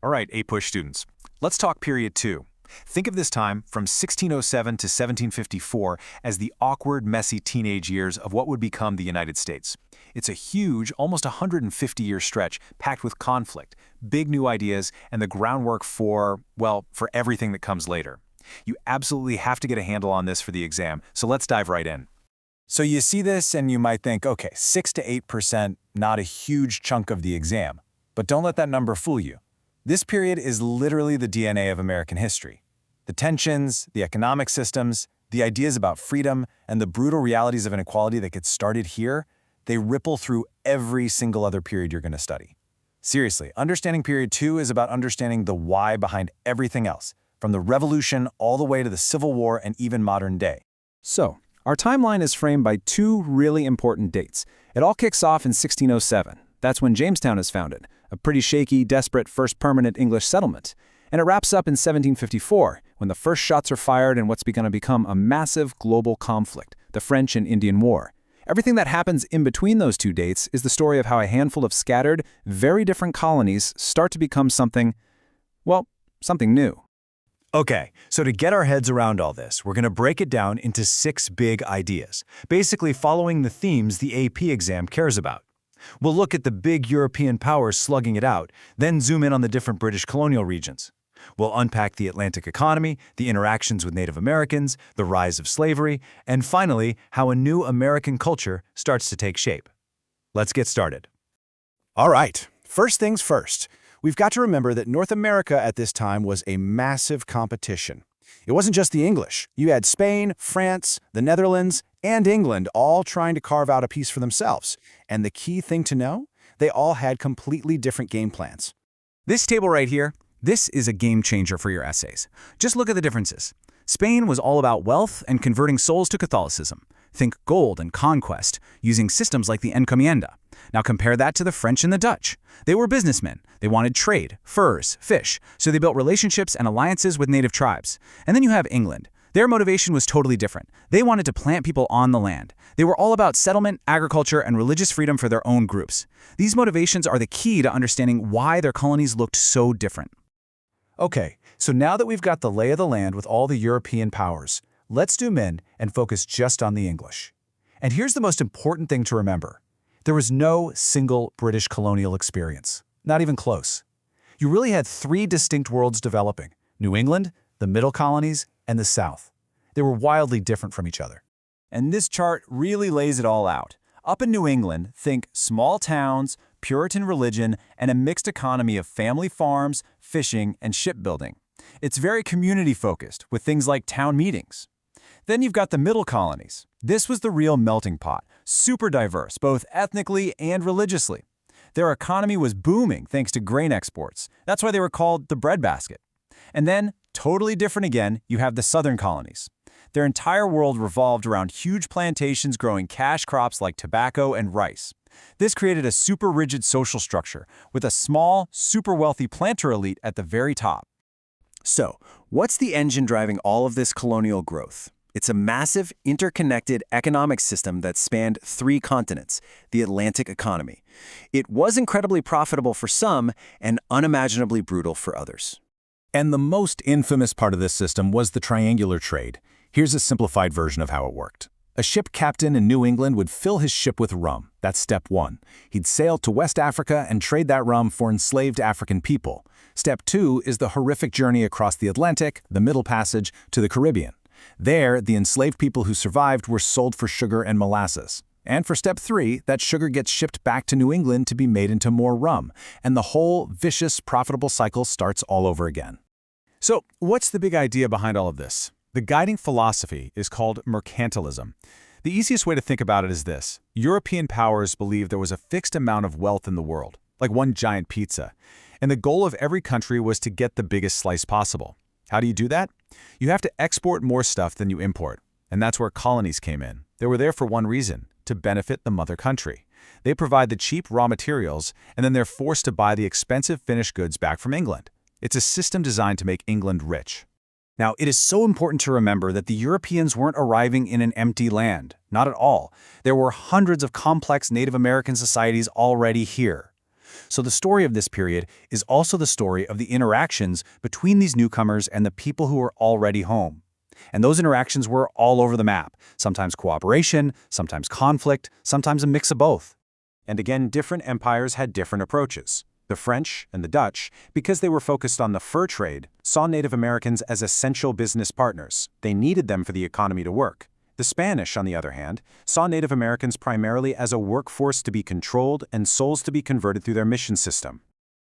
All right, APUSH students, let's talk period 2. Think of this time from 1607 to 1754 as the awkward, messy teenage years of what would become the United States. It's a huge, almost 150-year stretch packed with conflict, big new ideas, and the groundwork for, well, for everything that comes later. You absolutely have to get a handle on this for the exam, so let's dive right in. So you see this and you might think, okay, 6 to 8%, not a huge chunk of the exam. But don't let that number fool you. This period is literally the DNA of American history. The tensions, the economic systems, the ideas about freedom, and the brutal realities of inequality that get started here, they ripple through every single other period you're going to study. Seriously, understanding period 2 is about understanding the why behind everything else, from the Revolution all the way to the Civil War and even modern day. So, our timeline is framed by two really important dates. It all kicks off in 1607. That's when Jamestown is founded, a pretty shaky, desperate first permanent English settlement. And it wraps up in 1754, when the first shots are fired in what's going to become a massive global conflict, the French and Indian War. Everything that happens in between those two dates is the story of how a handful of scattered, very different colonies start to become something, well, something new. Okay, so to get our heads around all this, we're going to break it down into 6 big ideas, basically following the themes the AP exam cares about. We'll look at the big European powers slugging it out, then zoom in on the different British colonial regions. We'll unpack the Atlantic economy, the interactions with Native Americans, the rise of slavery, and finally, how a new American culture starts to take shape. Let's get started. All right, first things first. We've got to remember that North America at this time was a massive competition. It wasn't just the English. You had Spain, France, the Netherlands, and England all trying to carve out a piece for themselves. And the key thing to know? They all had completely different game plans. This table right here, this is a game changer for your essays. Just look at the differences. Spain was all about wealth and converting souls to Catholicism. Think gold and conquest, using systems like the encomienda. Now compare that to the French and the Dutch. They were businessmen. They wanted trade, furs, fish, so they built relationships and alliances with native tribes. And then you have England. Their motivation was totally different. They wanted to plant people on the land. They were all about settlement, agriculture, and religious freedom for their own groups. These motivations are the key to understanding why their colonies looked so different. Okay, so now that we've got the lay of the land with all the European powers, let's zoom in and focus just on the English. And here's the most important thing to remember. There was no single British colonial experience, not even close. You really had 3 distinct worlds developing: New England, the Middle Colonies, and the South. They were wildly different from each other. And this chart really lays it all out. Up in New England, think small towns, Puritan religion, and a mixed economy of family farms, fishing, and shipbuilding. It's very community-focused, with things like town meetings. Then you've got the Middle Colonies. This was the real melting pot, super diverse, both ethnically and religiously. Their economy was booming thanks to grain exports. That's why they were called the breadbasket. And then, totally different again, you have the Southern Colonies. Their entire world revolved around huge plantations growing cash crops like tobacco and rice. This created a super rigid social structure, with a small, super wealthy planter elite at the very top. So, what's the engine driving all of this colonial growth? It's a massive, interconnected economic system that spanned 3 continents, the Atlantic economy. It was incredibly profitable for some and unimaginably brutal for others. And the most infamous part of this system was the triangular trade. Here's a simplified version of how it worked. A ship captain in New England would fill his ship with rum. That's step 1. He'd sail to West Africa and trade that rum for enslaved African people. Step 2 is the horrific journey across the Atlantic, the Middle Passage, to the Caribbean. There, the enslaved people who survived were sold for sugar and molasses. And for step 3, that sugar gets shipped back to New England to be made into more rum. And the whole vicious, profitable cycle starts all over again. So, what's the big idea behind all of this? The guiding philosophy is called mercantilism. The easiest way to think about it is this. European powers believed there was a fixed amount of wealth in the world, like one giant pizza. And the goal of every country was to get the biggest slice possible. How do you do that? You have to export more stuff than you import. And that's where colonies came in. They were there for one reason, to benefit the mother country. They provide the cheap raw materials, and then they're forced to buy the expensive finished goods back from England. It's a system designed to make England rich. Now, it is so important to remember that the Europeans weren't arriving in an empty land. Not at all. There were hundreds of complex Native American societies already here. So the story of this period is also the story of the interactions between these newcomers and the people who are already home. And those interactions were all over the map, sometimes cooperation, sometimes conflict, sometimes a mix of both. And again, different empires had different approaches. The French and the Dutch, because they were focused on the fur trade, saw Native Americans as essential business partners. They needed them for the economy to work. The Spanish, on the other hand, saw Native Americans primarily as a workforce to be controlled and souls to be converted through their mission system.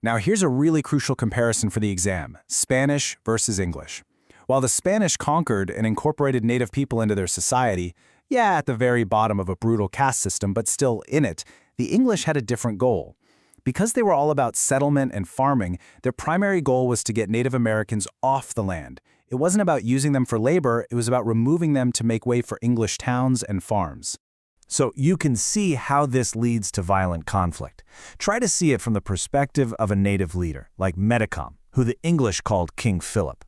Now here's a really crucial comparison for the exam: Spanish versus English. While the Spanish conquered and incorporated native people into their society, yeah, at the very bottom of a brutal caste system, but still in it, the English had a different goal. Because they were all about settlement and farming, their primary goal was to get Native Americans off the land. It wasn't about using them for labor, it was about removing them to make way for English towns and farms. So you can see how this leads to violent conflict. Try to see it from the perspective of a native leader, like Metacom, who the English called King Philip.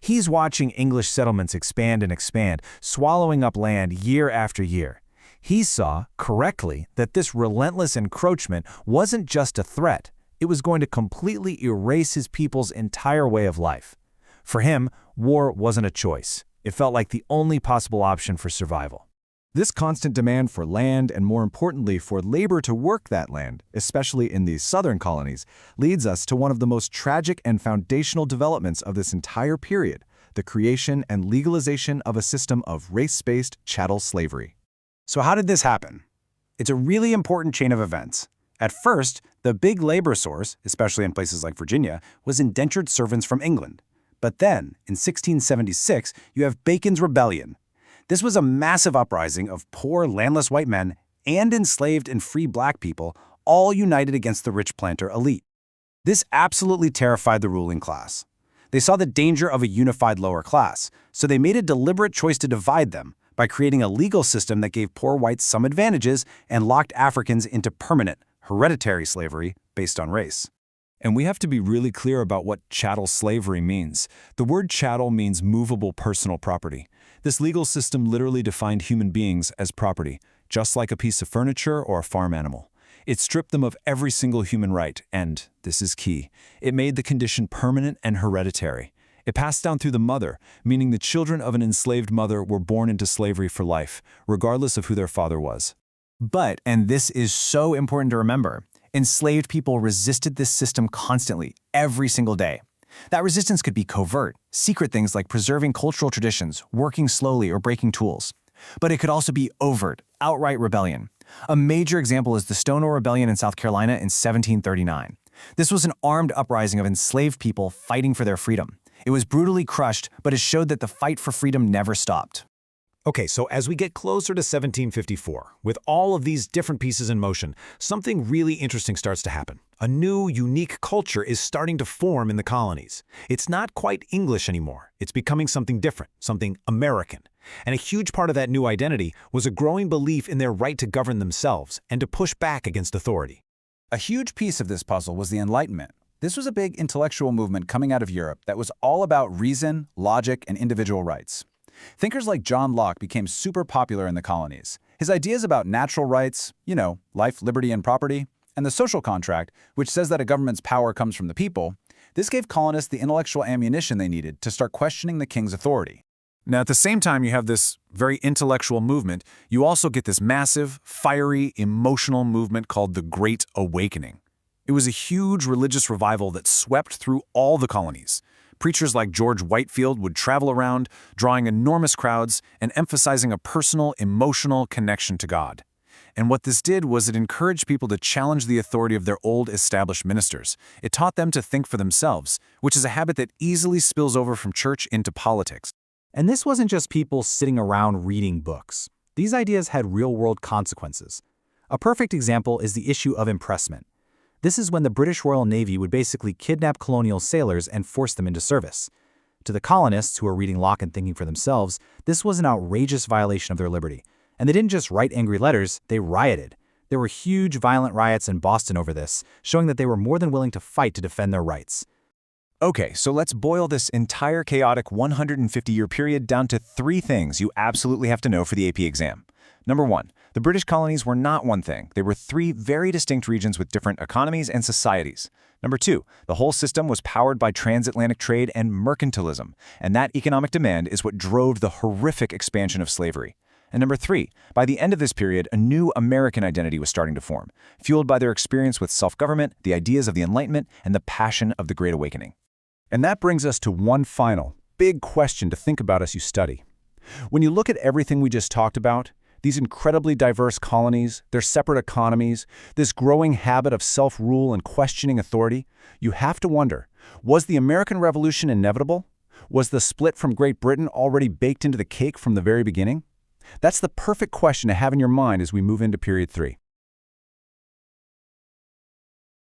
He's watching English settlements expand and expand, swallowing up land year after year. He saw, correctly, that this relentless encroachment wasn't just a threat. It was going to completely erase his people's entire way of life. For him, war wasn't a choice. It felt like the only possible option for survival. This constant demand for land, and more importantly for labor to work that land, especially in these southern colonies, leads us to one of the most tragic and foundational developments of this entire period: the creation and legalization of a system of race-based chattel slavery. So how did this happen? It's a really important chain of events. At first, the big labor source, especially in places like Virginia, was indentured servants from England. But then, in 1676, you have Bacon's Rebellion. This was a massive uprising of poor, landless white men and enslaved and free black people, all united against the rich planter elite. This absolutely terrified the ruling class. They saw the danger of a unified lower class, so they made a deliberate choice to divide them by creating a legal system that gave poor whites some advantages and locked Africans into permanent, hereditary slavery based on race. And we have to be really clear about what chattel slavery means. The word chattel means movable personal property. This legal system literally defined human beings as property, just like a piece of furniture or a farm animal. It stripped them of every single human right, and, this is key, it made the condition permanent and hereditary. It passed down through the mother, meaning the children of an enslaved mother were born into slavery for life, regardless of who their father was. But, and this is so important to remember, enslaved people resisted this system constantly, every single day. That resistance could be covert, secret things like preserving cultural traditions, working slowly, or breaking tools. But it could also be overt, outright rebellion. A major example is the Stonewall Rebellion in South Carolina in 1739. This was an armed uprising of enslaved people fighting for their freedom. It was brutally crushed, but it showed that the fight for freedom never stopped. Okay, so as we get closer to 1754, with all of these different pieces in motion, something really interesting starts to happen. A new, unique culture is starting to form in the colonies. It's not quite English anymore. It's becoming something different, something American. And a huge part of that new identity was a growing belief in their right to govern themselves and to push back against authority. A huge piece of this puzzle was the Enlightenment. This was a big intellectual movement coming out of Europe that was all about reason, logic, and individual rights. Thinkers like John Locke became super popular in the colonies. His ideas about natural rights, life, liberty, and property, and the social contract, which says that a government's power comes from the people, this gave colonists the intellectual ammunition they needed to start questioning the king's authority. Now, at the same time you have this very intellectual movement, you also get this massive, fiery, emotional movement called the Great Awakening. It was a huge religious revival that swept through all the colonies. Preachers like George Whitefield would travel around, drawing enormous crowds and emphasizing a personal, emotional connection to God. And what this did was it encouraged people to challenge the authority of their old established ministers. It taught them to think for themselves, which is a habit that easily spills over from church into politics. And this wasn't just people sitting around reading books. These ideas had real-world consequences. A perfect example is the issue of impressment. This is when the British Royal Navy would basically kidnap colonial sailors and force them into service. To the colonists, who were reading Locke and thinking for themselves, this was an outrageous violation of their liberty. And they didn't just write angry letters, they rioted. There were huge violent riots in Boston over this, showing that they were more than willing to fight to defend their rights. Okay, so let's boil this entire chaotic 150-year period down to 3 things you absolutely have to know for the AP exam. Number 1, The British colonies were not one thing. They were three very distinct regions with different economies and societies. Number two, the whole system was powered by transatlantic trade and mercantilism, and that economic demand is what drove the horrific expansion of slavery. And number three, by the end of this period, a new American identity was starting to form, fueled by their experience with self-government, the ideas of the Enlightenment, and the passion of the Great Awakening. And that brings us to one final, big question to think about as you study. When you look at everything we just talked about, these incredibly diverse colonies, their separate economies, this growing habit of self-rule and questioning authority, you have to wonder, was the American Revolution inevitable? Was the split from Great Britain already baked into the cake from the very beginning? That's the perfect question to have in your mind as we move into period 3.